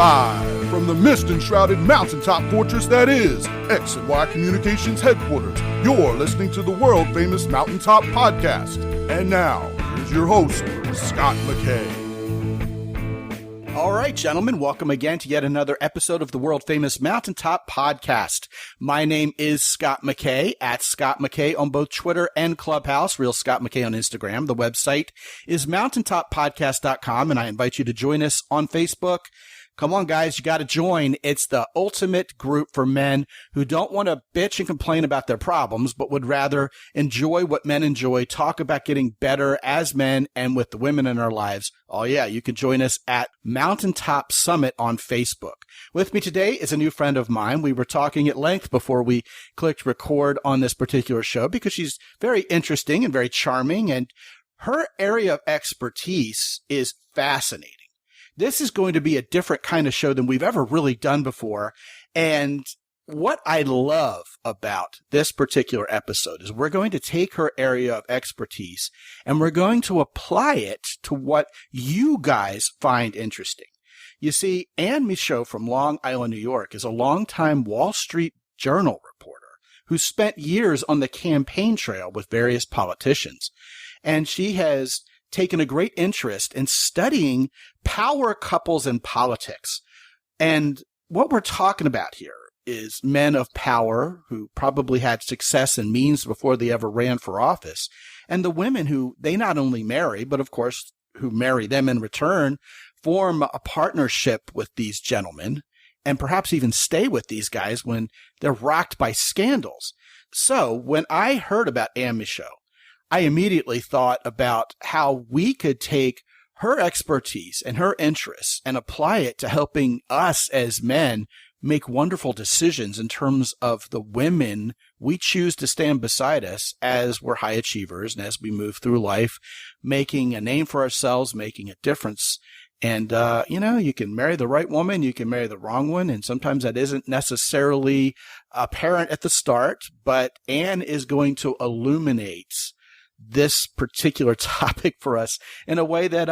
Live from the mist-enshrouded mountaintop fortress that is X and Y Communications headquarters, you're listening to the world-famous Mountaintop Podcast. And now, here's your host, Scott McKay. All right, gentlemen, welcome again to yet another episode of the world-famous Mountaintop Podcast. My name is Scott McKay, at Scott McKay on both Twitter and Clubhouse, Real Scott McKay on Instagram. The website is mountaintoppodcast.com, and I invite you to join us on Facebook. Come on, guys, you got to join. It's the ultimate group for men who don't want to bitch and complain about their problems, but would rather enjoy what men enjoy, talk about getting better as men and with the women in our lives. Oh, yeah, you can join us at Mountaintop Summit on Facebook. With me today is a new friend of mine. We were talking at length before we clicked record on this particular show because she's very interesting and very charming, and her area of expertise is fascinating. This is going to be a different kind of show than we've ever really done before. And what I love about this particular episode is we're going to take her area of expertise and we're going to apply it to what you guys find interesting. You see, Anne Michaud from Long Island, New York is a longtime Wall Street Journal reporter who spent years on the campaign trail with various politicians. And she has taken a great interest in studying power couples in politics. And what we're talking about here is men of power who probably had success and means before they ever ran for office, and the women who they not only marry, but of course, who marry them in return, form a partnership with these gentlemen, and perhaps even stay with these guys when they're rocked by scandals. So when I heard about Anne Michaud, I immediately thought about how we could take her expertise and her interests and apply it to helping us as men make wonderful decisions in terms of the women we choose to stand beside us as we're high achievers and as we move through life, making a name for ourselves, making a difference. And, you can marry the right woman, you can marry the wrong one, and sometimes that isn't necessarily apparent at the start, but Anne is going to illuminate this particular topic for us in a way that,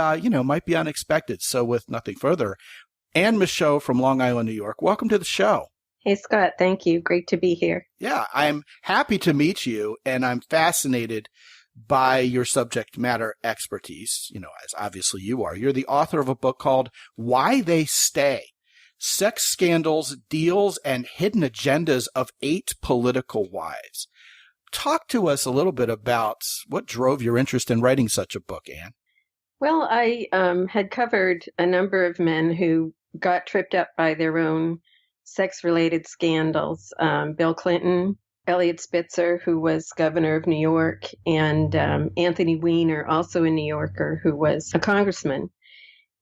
might be unexpected. So with nothing further, Anne Michaud from Long Island, New York, welcome to the show. Hey, Scott. Thank you. Great to be here. Yeah, I'm happy to meet you, and I'm fascinated by your subject matter expertise, as obviously you are. You're the author of a book called Why They Stay: Sex Scandals, Deals, and Hidden Agendas of 8 Political Wives. Talk to us a little bit about what drove your interest in writing such a book, Anne. Well, I had covered a number of men who got tripped up by their own sex-related scandals. Bill Clinton, Eliot Spitzer, who was governor of New York, and Anthony Weiner, also a New Yorker, who was a congressman.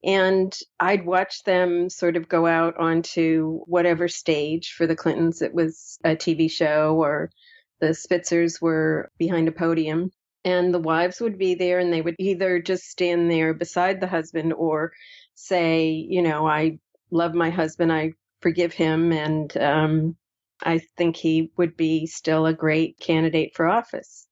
And I'd watch them sort of go out onto whatever stage. For the Clintons, it was a TV show, or the Spitzers were behind a podium, and the wives would be there, and they would either just stand there beside the husband or say, I love my husband, I forgive him, and I think he would be still a great candidate for office.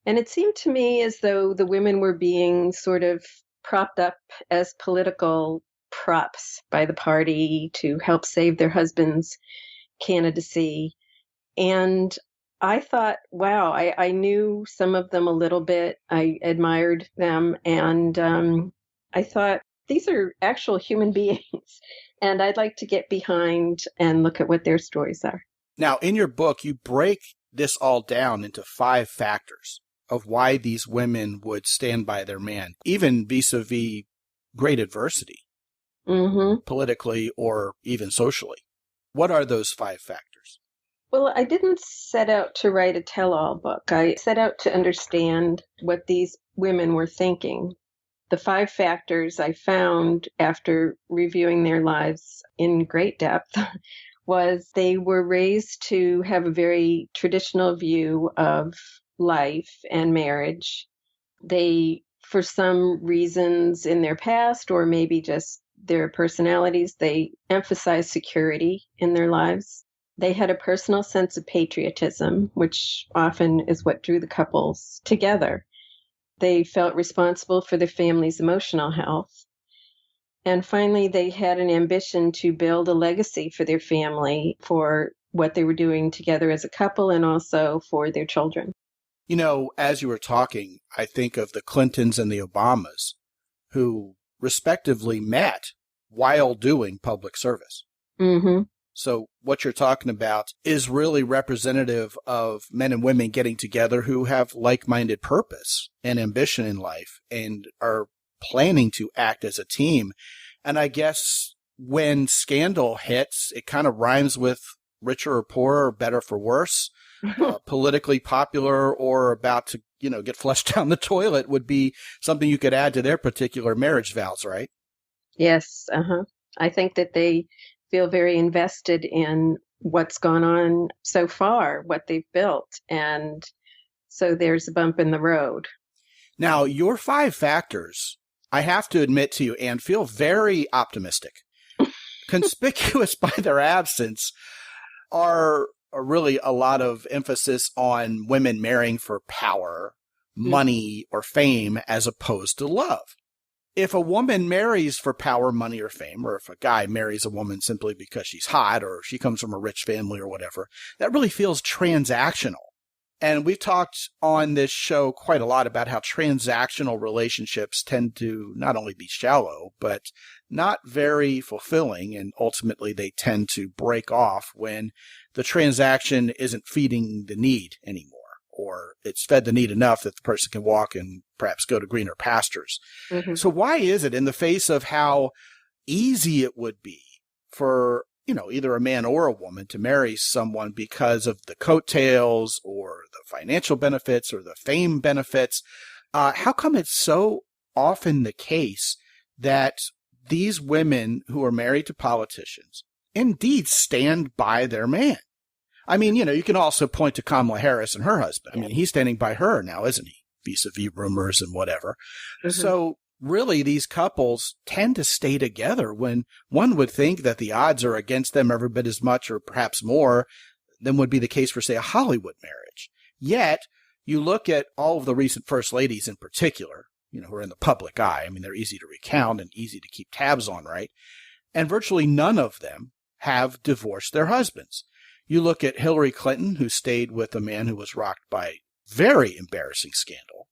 And it seemed to me as though the women were being sort of propped up as political props by the party to help save their husband's candidacy. And I thought, wow, I knew some of them a little bit. I admired them. And I thought, these are actual human beings. And I'd like to get behind and look at what their stories are. Now, in your book, you break this all down into 5 factors of why these women would stand by their man, even vis-a-vis great adversity, politically or even socially. What are those 5 factors? Well, I didn't set out to write a tell-all book. I set out to understand what these women were thinking. The 5 factors I found after reviewing their lives in great depth was they were raised to have a very traditional view of life and marriage. They, for some reasons in their past, or maybe just their personalities, they emphasized security in their lives. They had a personal sense of patriotism, which often is what drew the couples together. They felt responsible for their family's emotional health. And finally, they had an ambition to build a legacy for their family, for what they were doing together as a couple and also for their children. You know, as you were talking, I think of the Clintons and the Obamas, who respectively met while doing public service. Mm-hmm. So what you're talking about is really representative of men and women getting together who have like-minded purpose and ambition in life and are planning to act as a team. And I guess when scandal hits, it kind of rhymes with richer or poorer, better for worse, politically popular or about to, get flushed down the toilet would be something you could add to their particular marriage vows, right? Yes. Uh-huh. I think that they feel very invested in what's gone on so far, what they've built. And so there's a bump in the road. Now, your 5 factors, I have to admit to you, Anne, feel very optimistic. Conspicuous by their absence are really a lot of emphasis on women marrying for power, money, or fame as opposed to love. If a woman marries for power, money, or fame, or if a guy marries a woman simply because she's hot or she comes from a rich family or whatever, that really feels transactional. And we've talked on this show quite a lot about how transactional relationships tend to not only be shallow, but not very fulfilling. And ultimately, they tend to break off when the transaction isn't feeding the need anymore, or it's fed the need enough that the person can walk and perhaps go to greener pastures. Mm-hmm. So why is it, in the face of how easy it would be for either a man or a woman to marry someone because of the coattails or the financial benefits or the fame benefits, how come it's so often the case that these women who are married to politicians indeed stand by their man? I mean, you can also point to Kamala Harris and her husband. I mean, he's standing by her now, isn't he? Vis-a-vis rumors and whatever. Mm-hmm. So really, these couples tend to stay together when one would think that the odds are against them every bit as much or perhaps more than would be the case for, say, a Hollywood marriage. Yet, you look at all of the recent first ladies in particular, who are in the public eye. I mean, they're easy to recount and easy to keep tabs on, right? And virtually none of them have divorced their husbands. You look at Hillary Clinton, who stayed with a man who was rocked by very embarrassing scandal.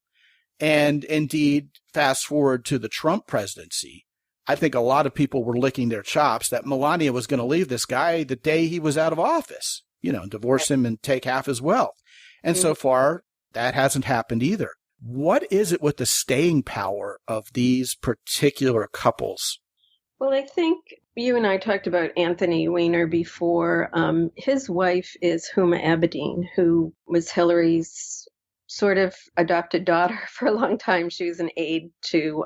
And indeed, fast forward to the Trump presidency, I think a lot of people were licking their chops that Melania was going to leave this guy the day he was out of office, divorce him and take half his wealth. And so far, that hasn't happened either. What is it with the staying power of these particular couples? Well, I think you and I talked about Anthony Weiner before. His wife is Huma Abedin, who was Hillary's sort of adopted daughter for a long time. She was an aide to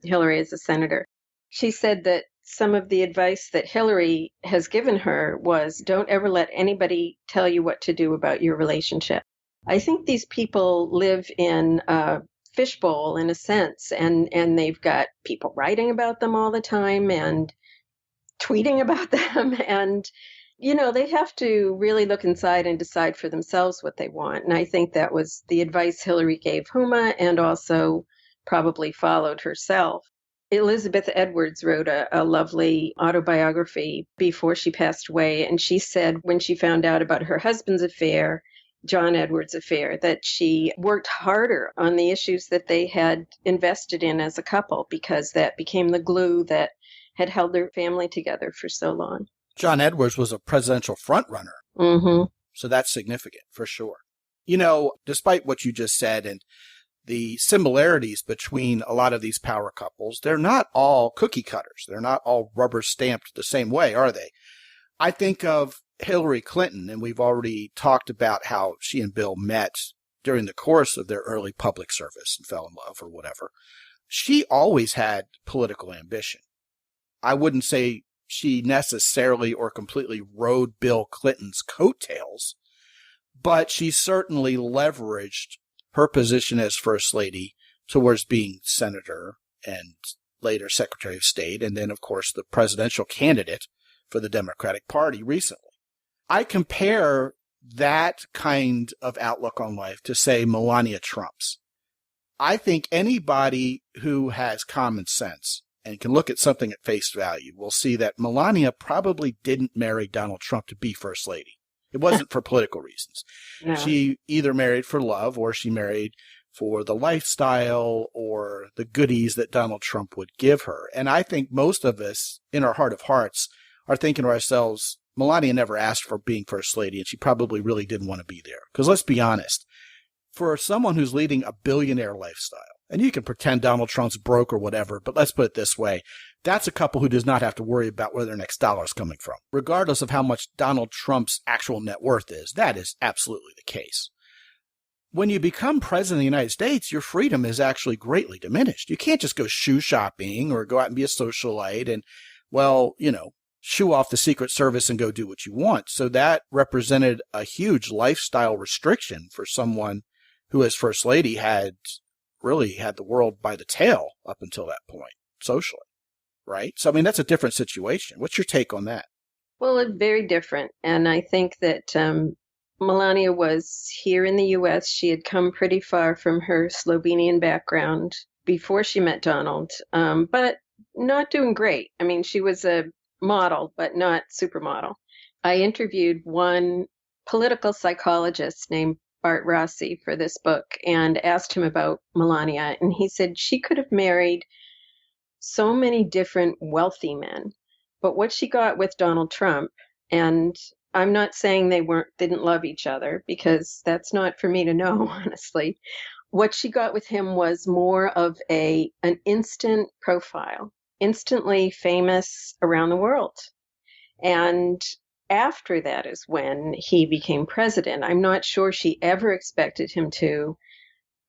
Hillary as a senator. She said that some of the advice that Hillary has given her was, don't ever let anybody tell you what to do about your relationship. I think these people live in a fishbowl in a sense, and they've got people writing about them all the time and tweeting about them. And, they have to really look inside and decide for themselves what they want. And I think that was the advice Hillary gave Huma and also probably followed herself. Elizabeth Edwards wrote a lovely autobiography before she passed away. And she said when she found out about her husband's affair, John Edwards' affair, that she worked harder on the issues that they had invested in as a couple, because that became the glue that had held their family together for so long. John Edwards was a presidential frontrunner. Mm-hmm. So that's significant for sure. Despite what you just said and the similarities between a lot of these power couples, they're not all cookie cutters. They're not all rubber stamped the same way, are they? I think of Hillary Clinton, and we've already talked about how she and Bill met during the course of their early public service and fell in love or whatever. She always had political ambition. I wouldn't say she necessarily or completely rode Bill Clinton's coattails, but she certainly leveraged her position as First Lady towards being Senator and later Secretary of State, and then, of course, the presidential candidate for the Democratic Party recently. I compare that kind of outlook on life to, say, Melania Trump's. I think anybody who has common sense and can look at something at face value, we'll see that Melania probably didn't marry Donald Trump to be First Lady. It wasn't for political reasons. No. She either married for love or she married for the lifestyle or the goodies that Donald Trump would give her. And I think most of us, in our heart of hearts, are thinking to ourselves, Melania never asked for being First Lady, and she probably really didn't want to be there. Because let's be honest, for someone who's leading a billionaire lifestyle, and you can pretend Donald Trump's broke or whatever, but let's put it this way, that's a couple who does not have to worry about where their next dollar is coming from. Regardless of how much Donald Trump's actual net worth is, that is absolutely the case. When you become president of the United States, your freedom is actually greatly diminished. You can't just go shoe shopping or go out and be a socialite and, well, shoo off the Secret Service and go do what you want. So that represented a huge lifestyle restriction for someone who, as First Lady, had the world by the tail up until that point, socially, right? So, I mean, that's a different situation. What's your take on that? Well, it's very different. And I think that Melania was here in the U.S. She had come pretty far from her Slovenian background before she met Donald, but not doing great. I mean, she was a model, but not supermodel. I interviewed one political psychologist named Bart Rossi for this book and asked him about Melania. And he said she could have married so many different wealthy men, but what she got with Donald Trump, and I'm not saying they didn't love each other, because that's not for me to know, honestly. What she got with him was more of an instant profile, instantly famous around the world. And after that is when he became president. I'm not sure she ever expected him to.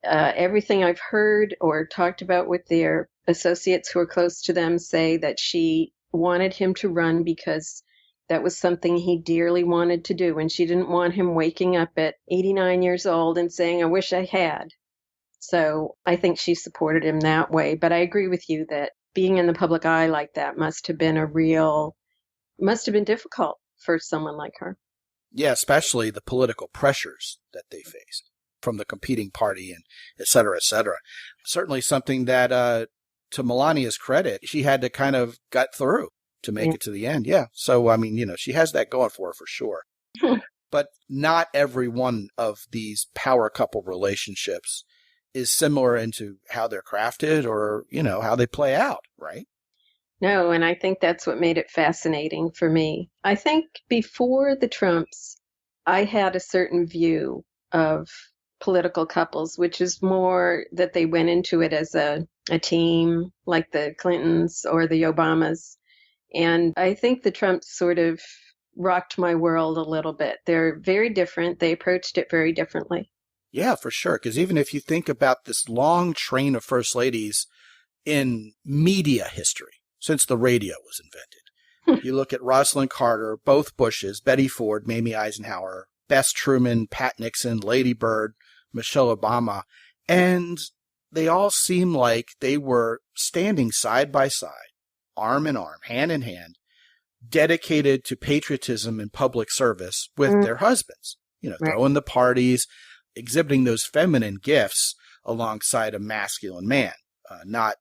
Everything I've heard or talked about with their associates who are close to them say that she wanted him to run because that was something he dearly wanted to do. And she didn't want him waking up at 89 years old and saying, I wish I had. So I think she supported him that way. But I agree with you that being in the public eye like that must have been difficult for someone like her. Yeah, especially the political pressures that they faced from the competing party and et cetera, et cetera. Certainly something that, to Melania's credit, she had to kind of gut through to make it to the end. Yeah. So, I mean, she has that going for her for sure. But not every one of these power couple relationships is similar into how they're crafted or, how they play out, right? No, and I think that's what made it fascinating for me. I think before the Trumps, I had a certain view of political couples, which is more that they went into it as a team, like the Clintons or the Obamas. And I think the Trumps sort of rocked my world a little bit. They're very different. They approached it very differently. Yeah, for sure. Because even if you think about this long train of first ladies in media history, since the radio was invented, you look at Rosalind Carter, both Bushes, Betty Ford, Mamie Eisenhower, Bess Truman, Pat Nixon, Lady Bird, Michelle Obama, and they all seem like they were standing side by side, arm in arm, hand in hand, dedicated to patriotism and public service with their husbands, throwing the parties, exhibiting those feminine gifts alongside a masculine man. Not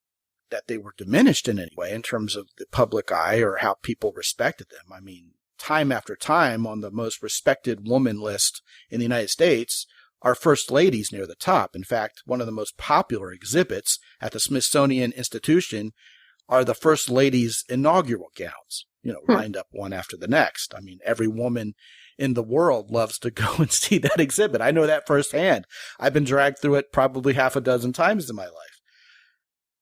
that they were diminished in any way in terms of the public eye or how people respected them. I mean, time after time on the most respected woman list in the United States are first ladies near the top. In fact, one of the most popular exhibits at the Smithsonian Institution are the first lady's inaugural gowns, lined up one after the next. I mean, every woman in the world loves to go and see that exhibit. I know that firsthand. I've been dragged through it probably half a dozen times in my life.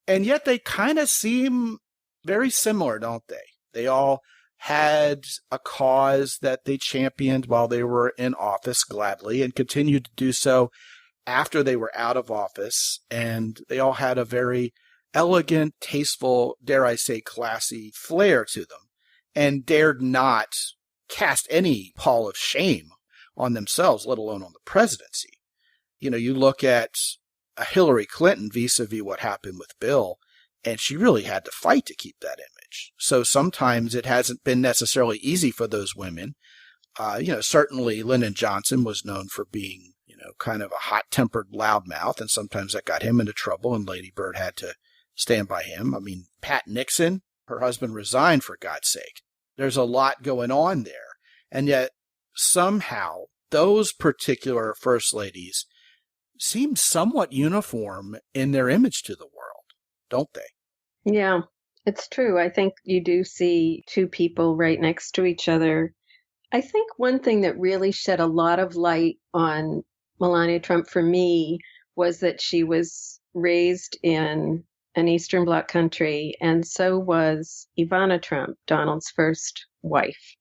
And yet they kind of seem very similar, don't they? They all had a cause that they championed while they were in office gladly and continued to do so after they were out of office. And they all had a very elegant, tasteful, dare I say, classy flair to them and dared not cast any pall of shame on themselves, let alone on the presidency. You look at Hillary Clinton vis-a-vis what happened with Bill, and she really had to fight to keep that image. So sometimes it hasn't been necessarily easy for those women. Certainly Lyndon Johnson was known for being, kind of a hot-tempered loudmouth, and sometimes that got him into trouble, and Lady Bird had to stand by him. I mean, Pat Nixon, her husband resigned for God's sake. There's a lot going on there. And yet somehow those particular first ladies seem somewhat uniform in their image to the world, don't they? Yeah, it's true. I think you do see two people right next to each other. I think one thing that really shed a lot of light on Melania Trump for me was that she was raised in an Eastern Bloc country, and so was Ivana Trump, Donald's first wife.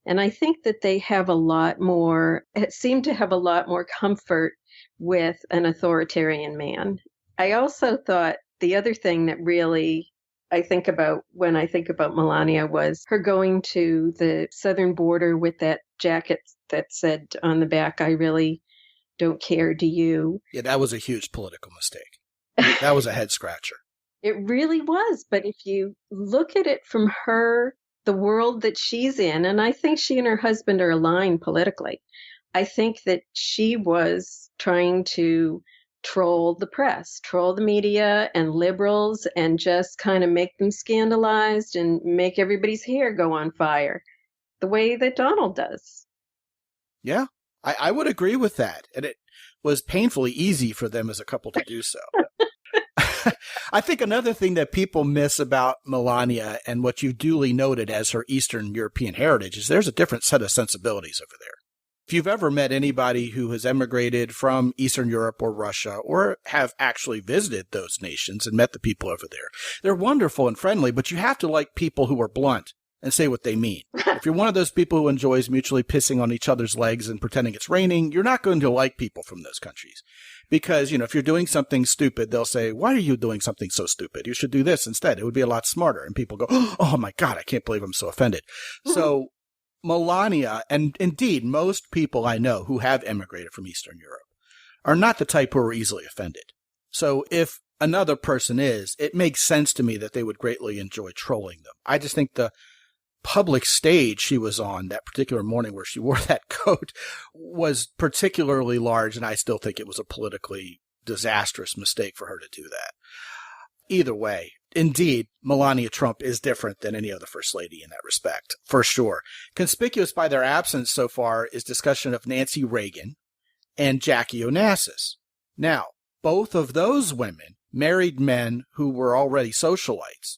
And I think that they have a lot more, seem to have a lot more comfort with an authoritarian man. I also thought the other thing that really I think about when I think about Melania was her going to the southern border with that jacket that said on the back, "I really don't care, do you?" Yeah, that was a huge political mistake. That was a head scratcher. It really was. But if you look at it from her, the world that she's in, and I think she and her husband are aligned politically, I think that she was trying to troll the press, troll the media and liberals, and just kind of make them scandalized and make everybody's hair go on fire the way that Donald does. Yeah, I would agree with that. And it was painfully easy for them as a couple to do so. I think another thing that people miss about Melania and what you've duly noted as her Eastern European heritage is there's a different set of sensibilities over there. If you've ever met anybody who has emigrated from Eastern Europe or Russia or have actually visited those nations and met the people over there, they're wonderful and friendly, but you have to like people who are blunt and say what they mean. If you're one of those people who enjoys mutually pissing on each other's legs and pretending it's raining, you're not going to like people from those countries. Because, if you're doing something stupid, they'll say, "Why are you doing something so stupid? You should do this instead. It would be a lot smarter." And people go, "Oh my God, I can't believe I'm so offended." So Melania, and indeed most people I know who have emigrated from Eastern Europe, are not the type who are easily offended. So if another person is, it makes sense to me that they would greatly enjoy trolling them. I just think the public stage she was on that particular morning where she wore that coat was particularly large, and I still think it was a politically disastrous mistake for her to do that. Either way, indeed, Melania Trump is different than any other first lady in that respect, for sure. Conspicuous by their absence so far is discussion of Nancy Reagan and Jackie Onassis. Now, both of those women married men who were already socialites.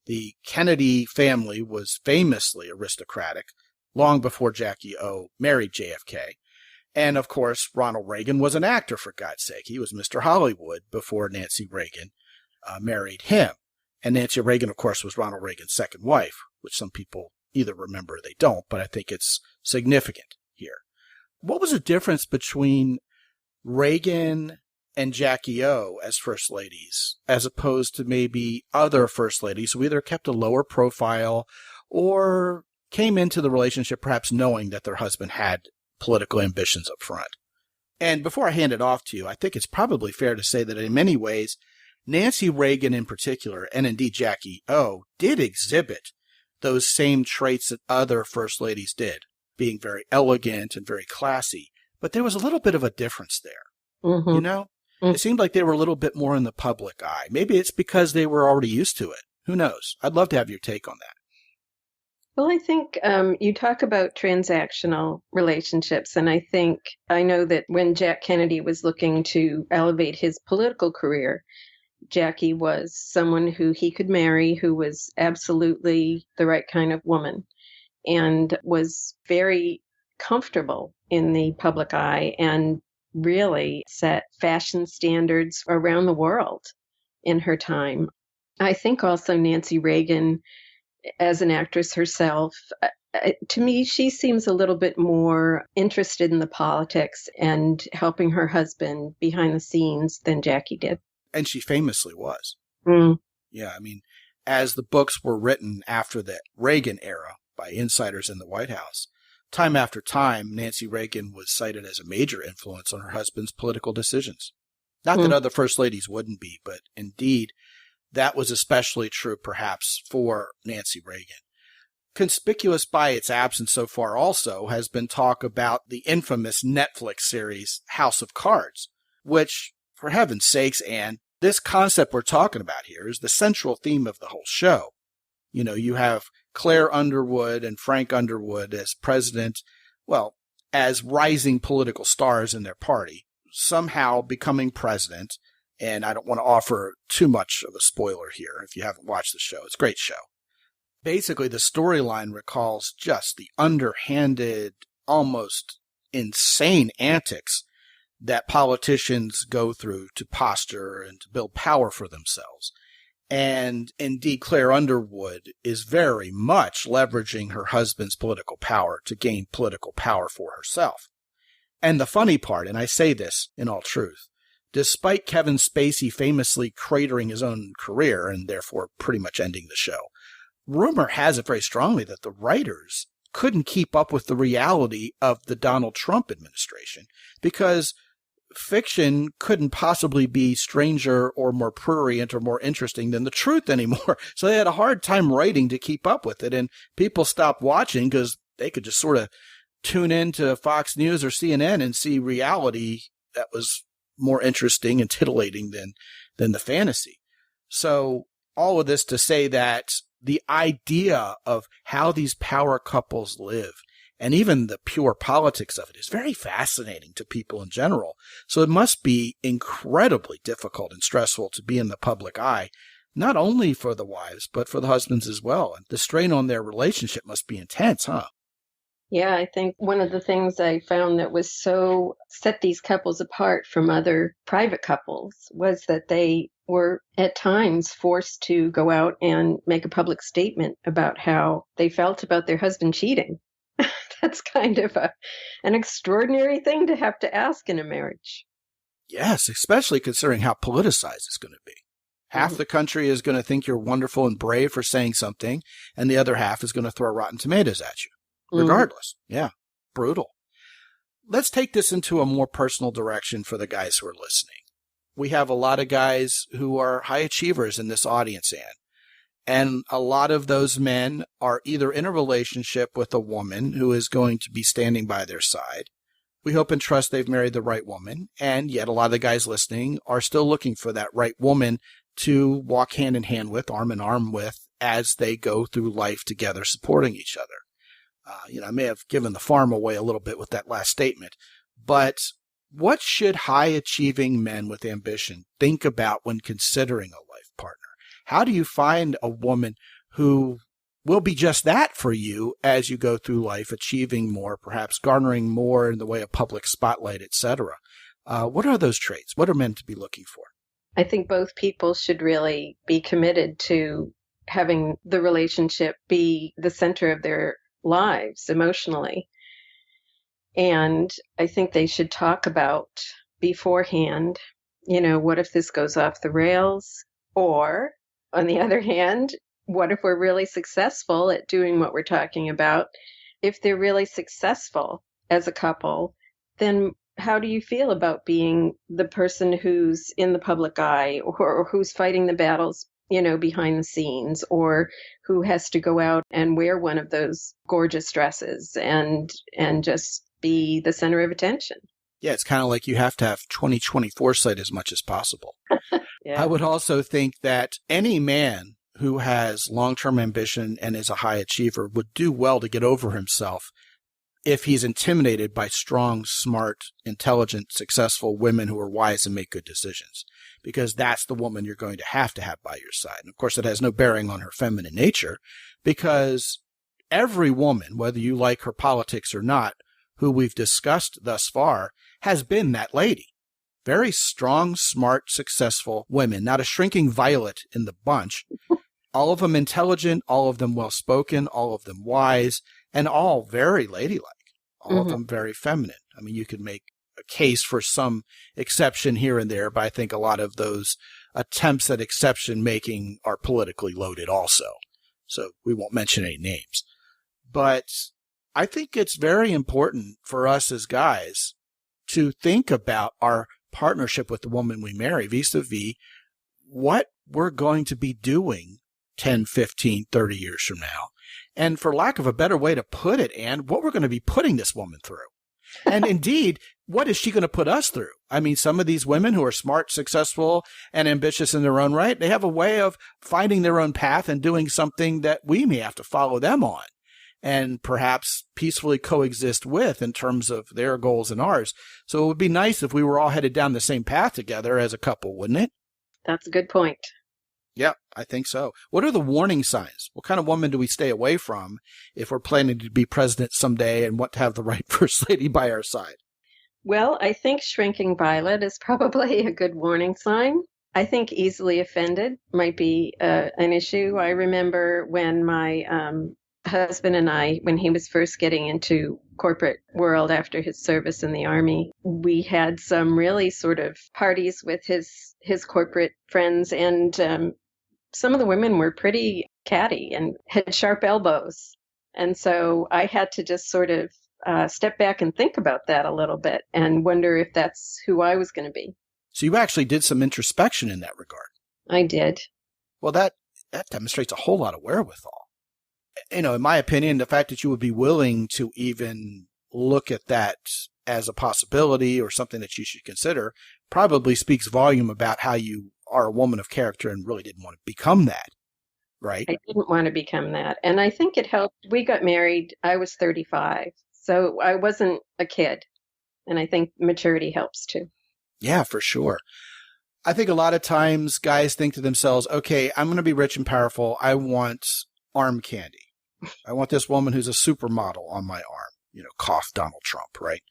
The Kennedy family was famously aristocratic long before Jackie O married JFK. And, of course, Ronald Reagan was an actor, for God's sake. He was Mr. Hollywood before Nancy Reagan married him. And Nancy Reagan, of course, was Ronald Reagan's second wife, which some people either remember or they don't, but I think it's significant here. What was the difference between Reagan and Jackie O as first ladies, as opposed to maybe other first ladies who either kept a lower profile or came into the relationship perhaps knowing that their husband had political ambitions up front? And before I hand it off to you, I think it's probably fair to say that in many ways, Nancy Reagan in particular, and indeed Jackie O, did exhibit those same traits that other first ladies did, being very elegant and very classy. But there was a little bit of a difference there, Mm-hmm. It seemed like they were a little bit more in the public eye. Maybe it's because they were already used to it. Who knows? I'd love to have your take on that. Well, I think you talk about transactional relationships, and I know that when Jack Kennedy was looking to elevate his political career, Jackie was someone who he could marry, who was absolutely the right kind of woman and was very comfortable in the public eye and really set fashion standards around the world in her time. I think also Nancy Reagan, as an actress herself, to me, she seems a little bit more interested in the politics and helping her husband behind the scenes than Jackie did. And she famously was. Mm. Yeah, I mean, as the books were written after the Reagan era by insiders in the White House, time after time, Nancy Reagan was cited as a major influence on her husband's political decisions. Not that other first ladies wouldn't be, but indeed, that was especially true perhaps for Nancy Reagan. Conspicuous by its absence so far also has been talk about the infamous Netflix series House of Cards, which, for heaven's sakes, Anne, this concept we're talking about here is the central theme of the whole show. You know, you have Claire Underwood and Frank Underwood as president, well, as rising political stars in their party, somehow becoming president. And I don't want to offer too much of a spoiler here if you haven't watched the show. It's a great show. Basically, the storyline recalls just the underhanded, almost insane antics that politicians go through to posture and to build power for themselves. And indeed, Claire Underwood is very much leveraging her husband's political power to gain political power for herself. And the funny part, and I say this in all truth, despite Kevin Spacey famously cratering his own career and therefore pretty much ending the show, rumor has it very strongly that the writers couldn't keep up with the reality of the Donald Trump administration because fiction couldn't possibly be stranger or more prurient or more interesting than the truth anymore. So they had a hard time writing to keep up with it, and people stopped watching because they could just sort of tune in to Fox News or CNN and see reality that was more interesting and titillating than the fantasy. So all of this to say that the idea of how these power couples live and even the pure politics of it is very fascinating to people in general. So it must be incredibly difficult and stressful to be in the public eye, not only for the wives, but for the husbands as well. And the strain on their relationship must be intense, huh? Yeah, I think one of the things I found that was so set these couples apart from other private couples was that they were at times forced to go out and make a public statement about how they felt about their husband cheating. That's kind of an extraordinary thing to have to ask in a marriage. Yes, especially considering how politicized it's going to be. Half the country is going to think you're wonderful and brave for saying something, and the other half is going to throw rotten tomatoes at you. Regardless. Yeah. Brutal. Let's take this into a more personal direction for the guys who are listening. We have a lot of guys who are high achievers in this audience, Anne. And a lot of those men are either in a relationship with a woman who is going to be standing by their side. We hope and trust they've married the right woman. And yet a lot of the guys listening are still looking for that right woman to walk hand in hand with, arm in arm with, as they go through life together, supporting each other. I may have given the farm away a little bit with that last statement, but what should high-achieving men with ambition think about when considering a life partner? How do you find a woman who will be just that for you as you go through life, achieving more, perhaps garnering more in the way of public spotlight, etc.? What are those traits? What are men to be looking for? I think both people should really be committed to having the relationship be the center of their lives emotionally. And I think they should talk about beforehand, what if this goes off the rails? Or on the other hand, what if we're really successful at doing what we're talking about? If they're really successful as a couple, then how do you feel about being the person who's in the public eye or who's fighting the battles behind the scenes, or who has to go out and wear one of those gorgeous dresses and just be the center of attention? Yeah, it's kind of like you have to have 20/20 foresight as much as possible. Yeah. I would also think that any man who has long-term ambition and is a high achiever would do well to get over himself if he's intimidated by strong, smart, intelligent, successful women who are wise and make good decisions, because that's the woman you're going to have by your side. And of course, it has no bearing on her feminine nature, because every woman, whether you like her politics or not, who we've discussed thus far, has been that lady. Very strong, smart, successful women, not a shrinking violet in the bunch. All of them intelligent, all of them well-spoken, all of them wise, and all very ladylike. All of them very feminine. I mean, you could make a case for some exception here and there, but I think a lot of those attempts at exception making are politically loaded also. So we won't mention any names. But I think it's very important for us as guys to think about our partnership with the woman we marry vis-a-vis what we're going to be doing 10, 15, 30 years from now. And for lack of a better way to put it, Anne, what we're going to be putting this woman through. And indeed, what is she going to put us through? I mean, some of these women who are smart, successful, and ambitious in their own right, they have a way of finding their own path and doing something that we may have to follow them on and perhaps peacefully coexist with in terms of their goals and ours. So it would be nice if we were all headed down the same path together as a couple, wouldn't it? That's a good point. Yeah, I think so. What are the warning signs? What kind of woman do we stay away from if we're planning to be president someday and want to have the right first lady by our side? Well, I think shrinking violet is probably a good warning sign. I think easily offended might be an issue. I remember when my husband and I, when he was first getting into corporate world after his service in the Army, we had some really sort of parties with his corporate friends, and some of the women were pretty catty and had sharp elbows. And so I had to just sort of step back and think about that a little bit and wonder if that's who I was going to be. So you actually did some introspection in that regard. I did. Well, that demonstrates a whole lot of wherewithal. You know, in my opinion, the fact that you would be willing to even look at that as a possibility or something that you should consider probably speaks volume about how you are a woman of character and really didn't want to become that, right? I didn't want to become that. And I think it helped. We got married. I was 35. So I wasn't a kid. And I think maturity helps too. Yeah, for sure. I think a lot of times guys think to themselves, okay, I'm going to be rich and powerful. I want arm candy. I want this woman who's a supermodel on my arm. You know, cough Donald Trump, right?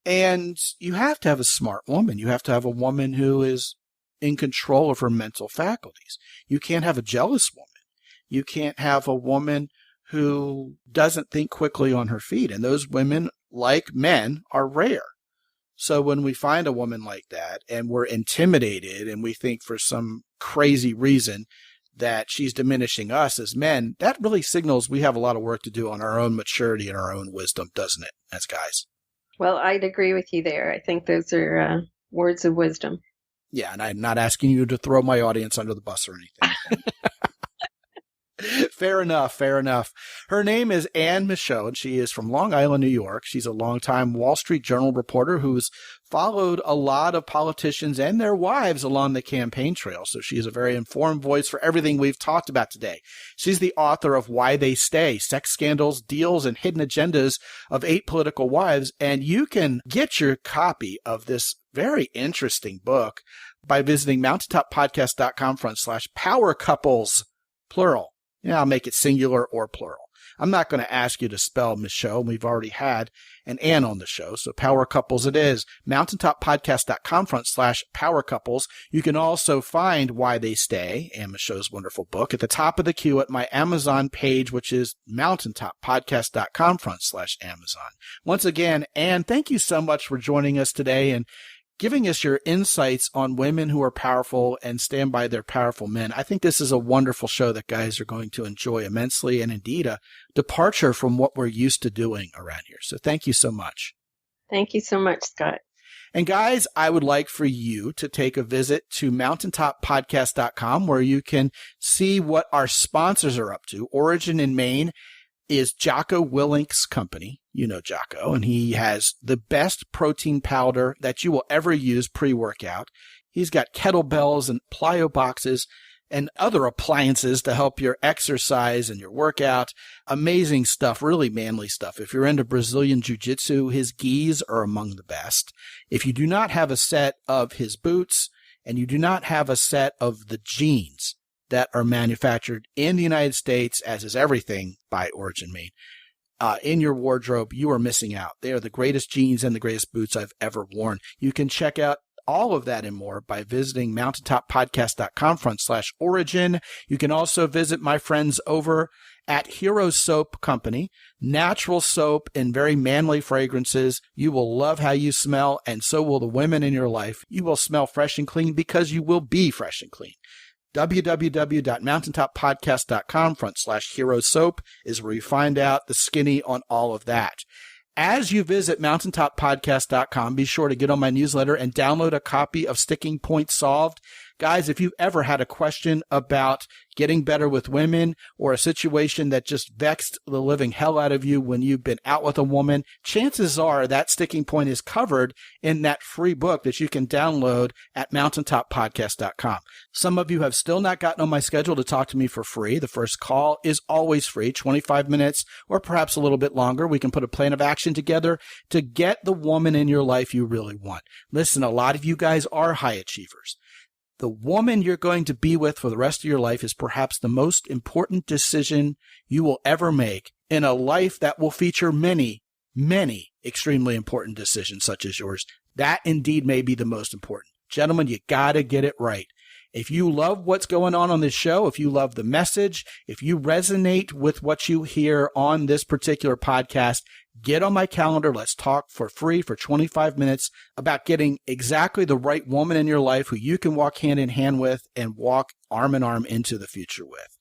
And you have to have a smart woman. You have to have a woman who is in control of her mental faculties. You can't have a jealous woman. You can't have a woman who doesn't think quickly on her feet. And those women, like men, are rare. So when we find a woman like that and we're intimidated and we think for some crazy reason that she's diminishing us as men, that really signals we have a lot of work to do on our own maturity and our own wisdom, doesn't it, as guys? Well, I'd agree with you there. I think those are words of wisdom. Yeah, and I'm not asking you to throw my audience under the bus or anything. Fair enough. Fair enough. Her name is Anne Michaud, and she is from Long Island, New York. She's a longtime Wall Street Journal reporter who's followed a lot of politicians and their wives along the campaign trail. So she is a very informed voice for everything we've talked about today. She's the author of Why They Stay, Sex Scandals, Deals, and Hidden Agendas of 8 Political Wives. And you can get your copy of this very interesting book by visiting mountaintoppodcast.com/power couples, plural. Yeah, I'll make it singular or plural. I'm not going to ask you to spell Michaud. We've already had an Ann on the show, so power couples it is. mountaintoppodcast.com/power couples. You can also find Why They Stay, Anne Michaud's wonderful book, at the top of the queue at my Amazon page, which is mountaintoppodcast.com/Amazon. Once again, Anne, thank you so much for joining us today and giving us your insights on women who are powerful and stand by their powerful men. I think this is a wonderful show that guys are going to enjoy immensely, and indeed a departure from what we're used to doing around here. So thank you so much. Thank you so much, Scott. And guys, I would like for you to take a visit to mountaintoppodcast.com, where you can see what our sponsors are up to. Origin in Maine is Jocko Willink's company. You know Jocko, and he has the best protein powder that you will ever use pre-workout. He's got kettlebells and plyo boxes and other appliances to help your exercise and your workout. Amazing stuff, really manly stuff. If you're into Brazilian jiu-jitsu, his gis are among the best. If you do not have a set of his boots and you do not have a set of the jeans that are manufactured in the United States, as is everything by Origin Maine, in your wardrobe, you are missing out. They are the greatest jeans and the greatest boots I've ever worn. You can check out all of that and more by visiting mountaintoppodcast.com/origin. You can also visit my friends over at Hero Soap Company, natural soap and very manly fragrances. You will love how you smell, and so will the women in your life. You will smell fresh and clean because you will be fresh and clean. www.mountaintoppodcast.com/hero soap is where you find out the skinny on all of that. As you visit mountaintoppodcast.com, be sure to get on my newsletter and download a copy of Sticking Point Solved. Guys, if you've ever had a question about getting better with women or a situation that just vexed the living hell out of you when you've been out with a woman, chances are that sticking point is covered in that free book that you can download at mountaintoppodcast.com. Some of you have still not gotten on my schedule to talk to me for free. The first call is always free, 25 minutes or perhaps a little bit longer. We can put a plan of action together to get the woman in your life you really want. Listen, a lot of you guys are high achievers. The woman you're going to be with for the rest of your life is perhaps the most important decision you will ever make in a life that will feature many, many extremely important decisions such as yours. That indeed may be the most important. Gentlemen, you got to get it right. If you love what's going on this show, if you love the message, if you resonate with what you hear on this particular podcast, get on my calendar. Let's talk for free for 25 minutes about getting exactly the right woman in your life who you can walk hand in hand with and walk arm in arm into the future with.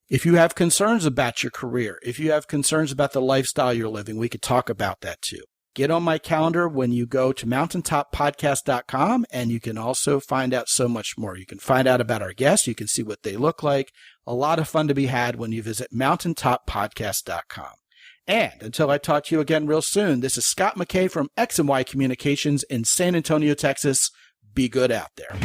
If you have concerns about your career, if you have concerns about the lifestyle you're living, we could talk about that too. Get on my calendar when you go to mountaintoppodcast.com, and you can also find out so much more. You can find out about our guests. You can see what they look like. A lot of fun to be had when you visit mountaintoppodcast.com. And until I talk to you again real soon, this is Scott McKay from X&Y Communications in San Antonio, Texas. Be good out there.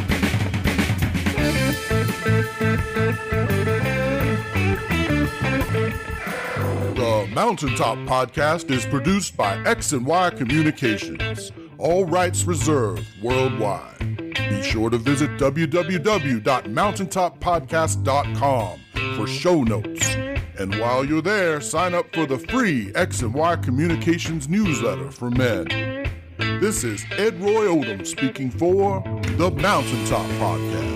The Mountaintop Podcast is produced by X&Y Communications. All rights reserved worldwide. Be sure to visit www.mountaintoppodcast.com for show notes. And while you're there, sign up for the free X&Y Communications newsletter for men. This is Ed Roy Odom speaking for the Mountaintop Podcast.